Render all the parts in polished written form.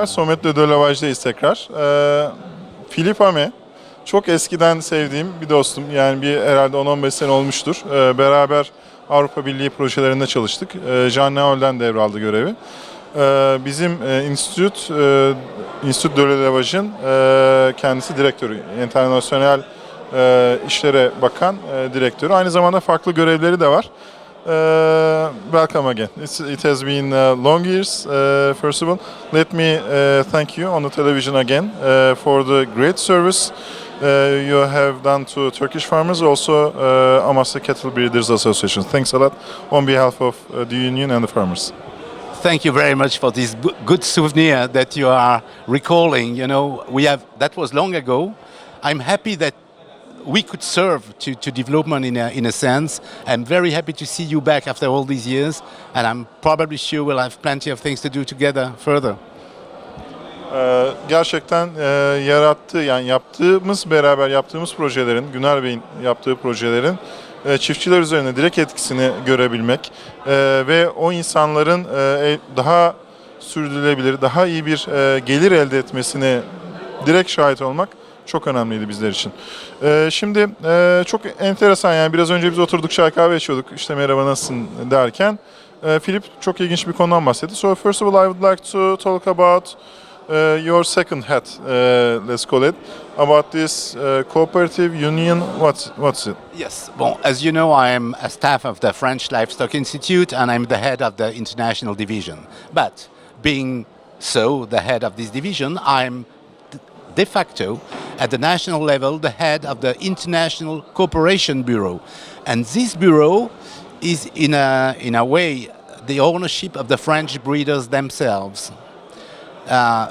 teşekkürler. Sommet de Lavaj'dayız tekrar. Philippe, çok eskiden sevdiğim bir dostum. Yani herhalde 10-15 sene olmuştur. Beraber Avrupa Birliği projelerinde çalıştık. Jean Nouvel'den devraldı görevi. Bizim Institut de Lavaj'ın kendisi direktörü. Internasyonel işlere bakan direktörü. Aynı zamanda farklı görevleri de var. Welcome again. It has been long years. First of all, let me thank you on the television again for the great service you have done to Turkish farmers, also Amasya Cattle Breeders Association. Thanks a lot on behalf of the union and the farmers. Thank you very much for this good souvenir that you are recalling. You know, that was long ago. I'm happy that we could serve to development in a sense. I'm very happy to see you back after all these years, and I'm probably sure we'll have plenty of things to do together further. Gerçekten beraber yaptığımız projelerin, Güner Bey'in yaptığı projelerin çiftçiler üzerine direkt etkisini görebilmek ve o insanların daha sürdürülebilir, daha iyi bir gelir elde etmesine direkt şahit olmak çok önemliydi bizler için. Şimdi çok enteresan, yani biraz önce biz oturduk çay kahve içiyorduk, işte merhaba nasılsın derken Philippe çok ilginç bir konudan bahsetti. So first of all I would like to talk about your second hat, let's call it, about this cooperative union. What's it? Yes, well, as you know, I am a staff of the French Livestock Institute and I'm the head of the international division. But being the head of this division, I'm de facto, at the national level, the head of the International Cooperation Bureau. And this bureau is, in a way, the ownership of the French breeders themselves.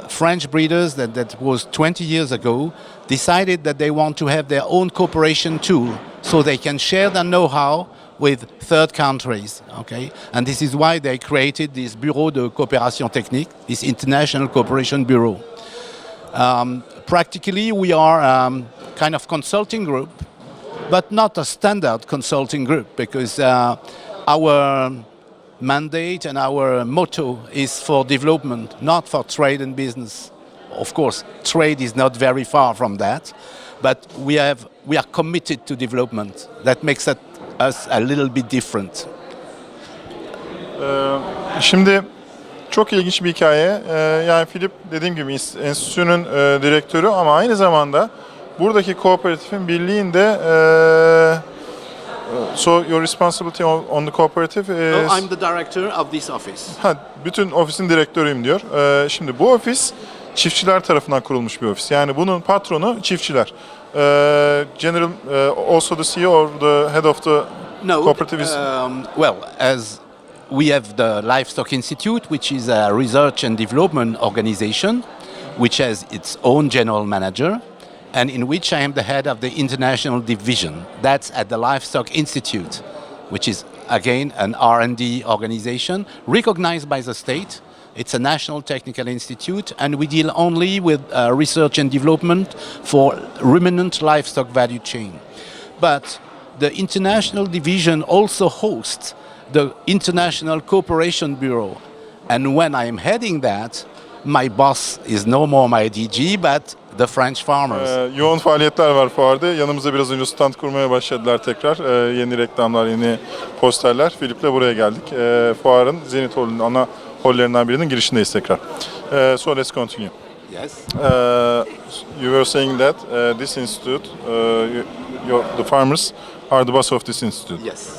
French breeders that was 20 years ago decided that they want to have their own cooperation tool so they can share their know-how with third countries, okay? And this is why they created this Bureau de Coopération Technique, this International Cooperation Bureau. Practically, we are kind of consulting group, but not a standard consulting group, because our mandate and our motto is for development, not for trade and business. Of course, trade is not very far from that, but we are committed to development. That makes us a little bit different. Şimdi çok ilginç bir hikaye. Yani Philippe dediğim gibi enstitünün direktörü ama aynı zamanda buradaki kooperatifin birliğinde so your responsibility on the cooperative is... I'm the director of this office. Bütün ofisin direktörüyüm diyor. Şimdi bu ofis çiftçiler tarafından kurulmuş bir ofis. Yani bunun patronu çiftçiler. General, also the CEO or the head of the cooperative is... Well, as we have the Livestock Institute, which is a research and development organization, which has its own general manager, and in which I am the head of the international division. That's at the Livestock Institute, which is, again, an R&D organization recognized by the state. It's a national technical institute, and we deal only with research and development for ruminant livestock value chain. But the international division also hosts the International Cooperation Bureau. And when I am heading that, my boss is no more my DG, but the French farmers. Yoğun faaliyetler var fuarda. Yanımızda biraz önce stand kurmaya başladılar tekrar. Yeni reklamlar, yeni posterler. Philippe'le buraya geldik. Fuarın Zenit Hall'ün ana hollerinden birinin girişindeyiz tekrar. So let's continue. Yes. You were saying that this institute, the farmers are the boss of this institute. Yes.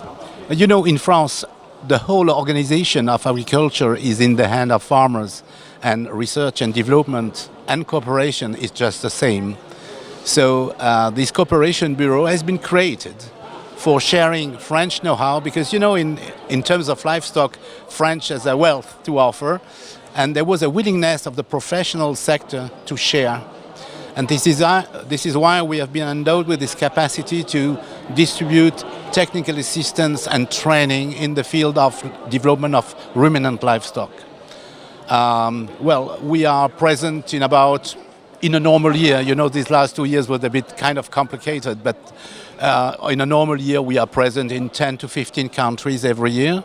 You know, in France, the whole organization of agriculture is in the hand of farmers, and research and development and cooperation is just the same. So this cooperation bureau has been created for sharing French know-how, because, you know, in terms of livestock, French has a wealth to offer, and there was a willingness of the professional sector to share. And this is why we have been endowed with this capacity to distribute technical assistance and training in the field of development of ruminant livestock. Well, we are present in a normal year, you know, these last 2 years were a bit kind of complicated, but in a normal year we are present in 10 to 15 countries every year.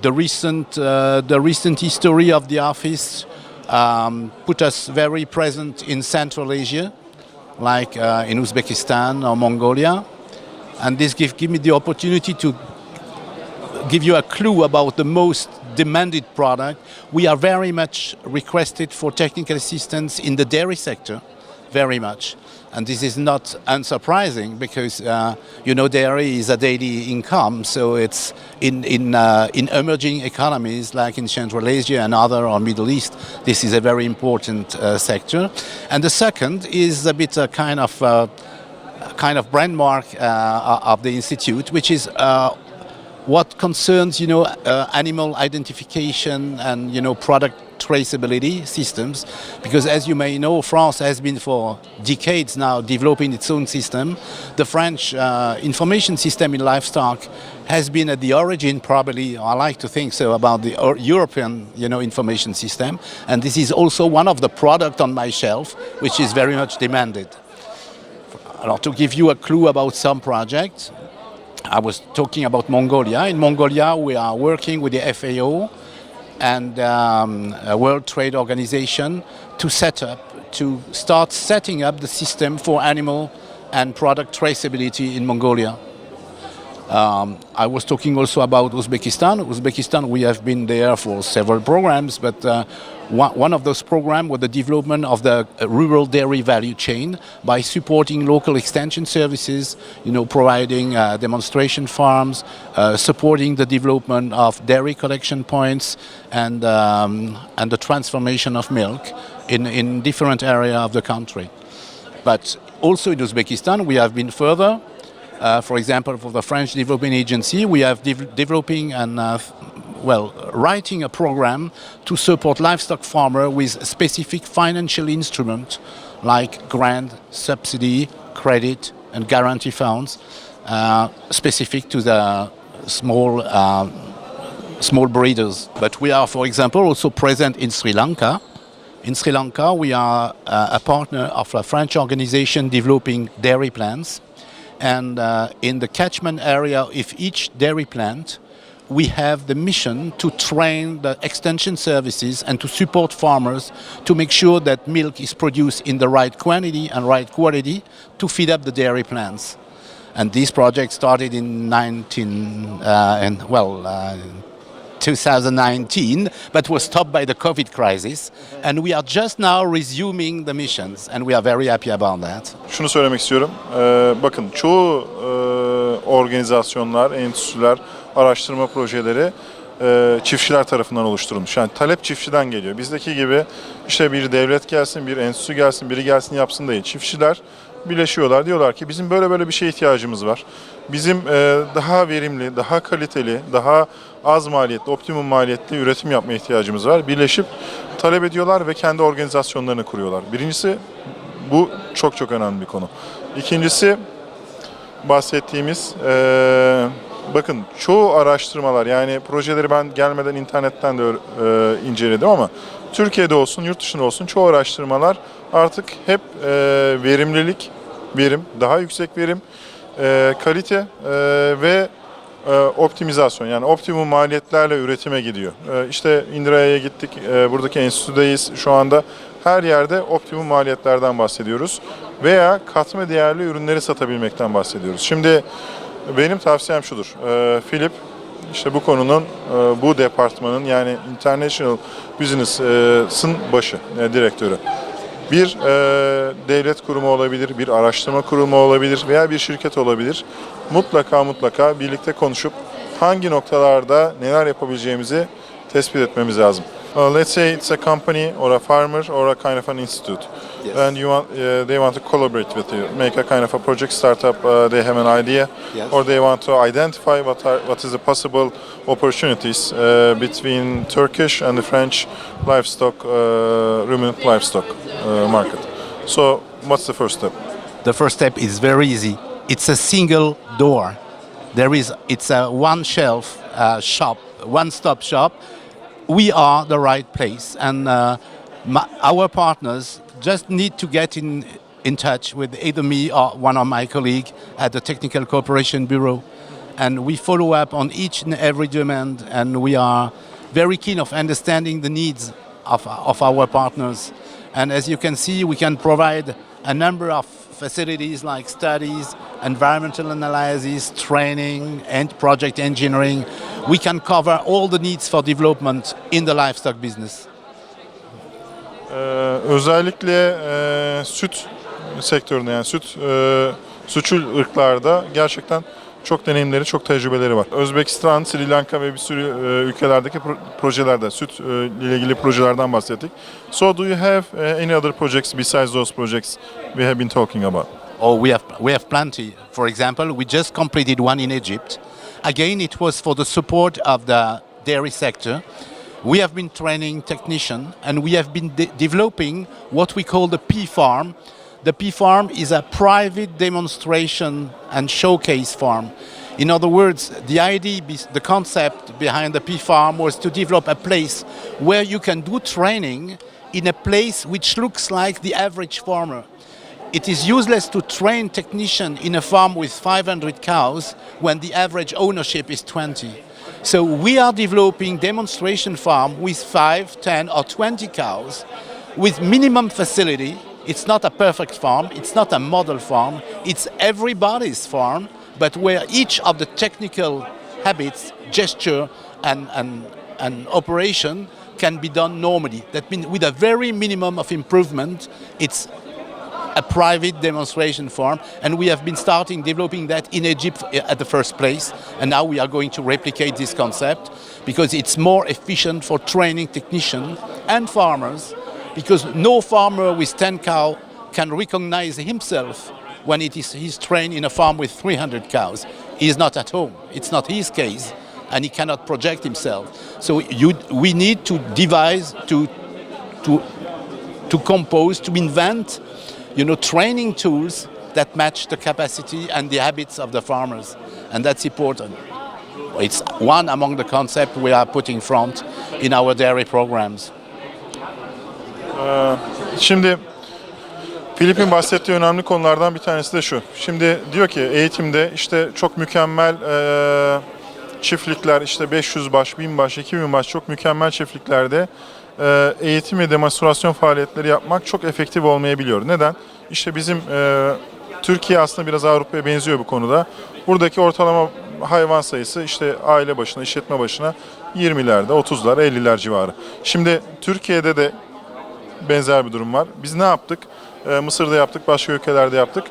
The recent history of the office put us very present in Central Asia, like in Uzbekistan or Mongolia. And this give me the opportunity to give you a clue about the most demanded product. We are very much requested for technical assistance in the dairy sector, very much. And this is not unsurprising because, dairy is a daily income. So it's in emerging economies like in Central Asia and other or Middle East, this is a very important sector. And the second is a bit a kind of brand mark of the institute, which is what concerns, animal identification and, product traceability systems. Because as you may know, France has been for decades now developing its own system. The French information system in livestock has been at the origin, probably, I like to think so, about the European, information system. And this is also one of the products on my shelf, which is very much demanded. To give you a clue about some projects, I was talking about Mongolia. In Mongolia, we are working with the FAO and a World Trade Organization to start setting up the system for animal and product traceability in Mongolia. I was talking also about Uzbekistan. Uzbekistan, we have been there for several programs, but one of those programs was the development of the rural dairy value chain by supporting local extension services, providing demonstration farms, supporting the development of dairy collection points and the transformation of milk in different areas of the country. But also in Uzbekistan, we have been further. For example, for the French Development Agency, we have developing and writing a program to support livestock farmers with specific financial instruments like grant, subsidy, credit, and guarantee funds specific to the small breeders. But we are, for example, also present in Sri Lanka. In Sri Lanka, we are a partner of a French organization developing dairy plants. And in the catchment area of each dairy plant, we have the mission to train the extension services and to support farmers to make sure that milk is produced in the right quantity and right quality to feed up the dairy plants. And this project started in 2019, but was stopped by the COVID crisis. And we are just now resuming the missions, and we are very happy about that. Şunu söylemek istiyorum. Bakın çoğu organizasyonlar, enstitüler, araştırma projeleri çiftçiler tarafından oluşturulmuş. Yani talep çiftçiden geliyor. Bizdeki gibi işte bir devlet gelsin, bir enstitü gelsin, biri gelsin yapsın değil. Çiftçiler birleşiyorlar. Diyorlar ki bizim böyle bir şeye ihtiyacımız var. Bizim daha verimli, daha kaliteli, daha az maliyetli, optimum maliyetli üretim yapmaya ihtiyacımız var. Birleşip talep ediyorlar ve kendi organizasyonlarını kuruyorlar. Birincisi bu çok önemli bir konu. İkincisi bahsettiğimiz bakın çoğu araştırmalar, yani projeleri ben gelmeden internetten de inceledim ama Türkiye'de olsun, yurt dışında olsun çoğu araştırmalar artık hep verimlilik, daha yüksek verim, kalite ve optimizasyon, yani optimum maliyetlerle üretime gidiyor. İşte Indra'ya gittik, buradaki enstitüdeyiz şu anda. Her yerde optimum maliyetlerden bahsediyoruz veya katma değerli ürünleri satabilmekten bahsediyoruz. Şimdi benim tavsiyem şudur. Philippe işte bu konunun, bu departmanın, yani International Business'ın başı, direktörü. Bir devlet kurumu olabilir, bir araştırma kurumu olabilir veya bir şirket olabilir. Mutlaka birlikte konuşup hangi noktalarda neler yapabileceğimizi tespit etmemiz lazım. Let's say it's a company or a farmer or a kind of an institute, yes. And they want to collaborate with you, make a kind of a project startup. They have an idea, yes. Or they want to identify what is the possible opportunities between Turkish and the French livestock, ruminant livestock market. So, what's the first step? The first step is very easy. It's a single door. It's a one-shelf shop, one-stop shop. We are the right place, and our partners just need to get in touch with either me or one of my colleagues at the Technical Cooperation Bureau, and we follow up on each and every demand, and we are very keen of understanding the needs of our partners. And as you can see, we can provide a number of facilities like studies, environmental analysis, training, and project engineering. We can cover all the needs for development in the livestock business. Özellikle süt sektöründe yani sütçül ırklarda gerçekten çok deneyimleri, çok tecrübeleri var. Özbekistan, Sri Lanka ve bir sürü ülkelerdeki projelerde, süt ile ilgili projelerden bahsettik. So do you have any other projects besides those projects we have been talking about? Oh, we have plenty. For example, we just completed one in Egypt. Again, it was for the support of the dairy sector. We have been training technicians and we have been developing what we call the P farm. The P farm is a private demonstration and showcase farm. In other words, the idea, the concept behind the P farm was to develop a place where you can do training in a place which looks like the average farmer. It is useless to train technician in a farm with 500 cows when the average ownership is 20. So we are developing demonstration farm with 5, 10 or 20 cows with minimum facility. It's not a perfect farm, it's not a model farm, it's everybody's farm, but where each of the technical habits, gesture and operation can be done normally. That means with a very minimum of improvement, it's a private demonstration farm, and we have been starting developing that in Egypt at the first place, and now we are going to replicate this concept because it's more efficient for training technicians and farmers, because no farmer with 10 cows can recognize himself when he's trained in a farm with 300 cows. He is not at home. It's not his case, and he cannot project himself. So we need to devise, to compose, to invent, training tools that match the capacity and the habits of the farmers, and that's important. It's one among the concepts we are putting front in our dairy programs. Şimdi Philippe'in bahsettiği önemli konulardan bir tanesi de şu. Şimdi diyor ki eğitimde işte çok mükemmel çiftlikler, işte 500 baş, 1000 baş, 2000 baş çok mükemmel çiftliklerde eğitim ve demonstrasyon faaliyetleri yapmak çok efektif olmayabiliyor. Neden? İşte bizim Türkiye aslında biraz Avrupa'ya benziyor bu konuda. Buradaki ortalama hayvan sayısı işte aile başına, işletme başına 20'lerde, 30'lar, 50'ler civarı. Şimdi Türkiye'de de benzer bir durum var. Biz ne yaptık? Mısır'da yaptık, başka ülkelerde yaptık.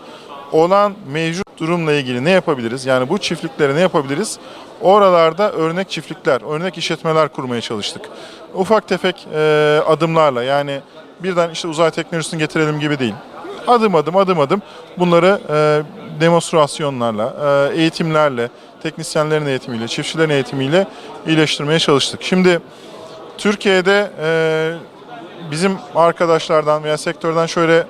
Olan mevcut durumla ilgili ne yapabiliriz? Yani bu çiftliklere ne yapabiliriz? Oralarda örnek çiftlikler, örnek işletmeler kurmaya çalıştık. Ufak tefek adımlarla, yani birden işte uzay teknolojisini getirelim gibi değil. Adım adım bunları demonstrasyonlarla, eğitimlerle, teknisyenlerin eğitimiyle, çiftçilerin eğitimiyle iyileştirmeye çalıştık. Şimdi Türkiye'de bizim arkadaşlardan veya sektörden şöyle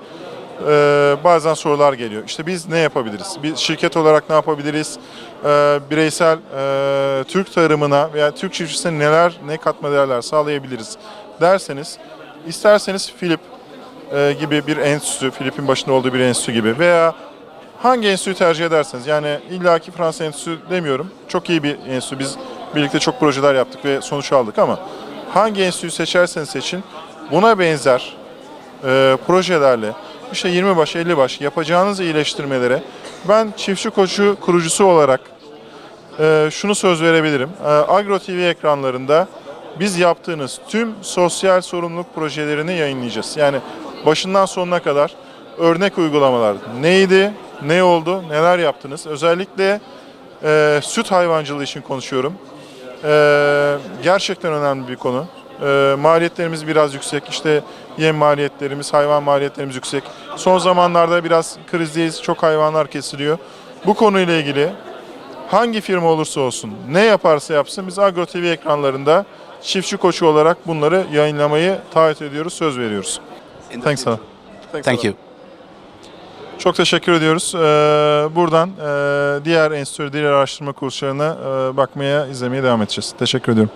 bazen sorular geliyor. İşte biz ne yapabiliriz? Bir şirket olarak ne yapabiliriz? Bireysel Türk tarımına veya Türk çiftçisine ne katma değerler sağlayabiliriz derseniz, isterseniz Philippe gibi bir enstitü, Philippe'in başında olduğu bir enstitü gibi veya hangi enstitüyü tercih ederseniz, yani illaki Fransa enstitüsü demiyorum. Çok iyi bir enstitü. Biz birlikte çok projeler yaptık ve sonuç aldık ama hangi enstitüyü seçerseniz seçin, buna benzer projelerle işte 20 baş, 50 baş yapacağınız iyileştirmelere ben çiftçi koçu kurucusu olarak şunu söz verebilirim. Agro TV ekranlarında biz yaptığınız tüm sosyal sorumluluk projelerini yayınlayacağız. Yani başından sonuna kadar örnek uygulamalar neydi, ne oldu, neler yaptınız. Özellikle süt hayvancılığı için konuşuyorum. Gerçekten önemli bir konu. Maliyetlerimiz biraz yüksek. İşte yem maliyetlerimiz, hayvan maliyetlerimiz yüksek. Son zamanlarda biraz krizdeyiz. Çok hayvanlar kesiliyor. Bu konuyla ilgili hangi firma olursa olsun, ne yaparsa yapsın biz Agro TV ekranlarında çiftçi koçu olarak bunları yayınlamayı taahhüt ediyoruz, söz veriyoruz. Thanks a lot. Thank you. Çok teşekkür ediyoruz. Buradan diğer enstitü, diğer araştırma kurslarına bakmaya, izlemeye devam edeceğiz. Teşekkür ediyorum.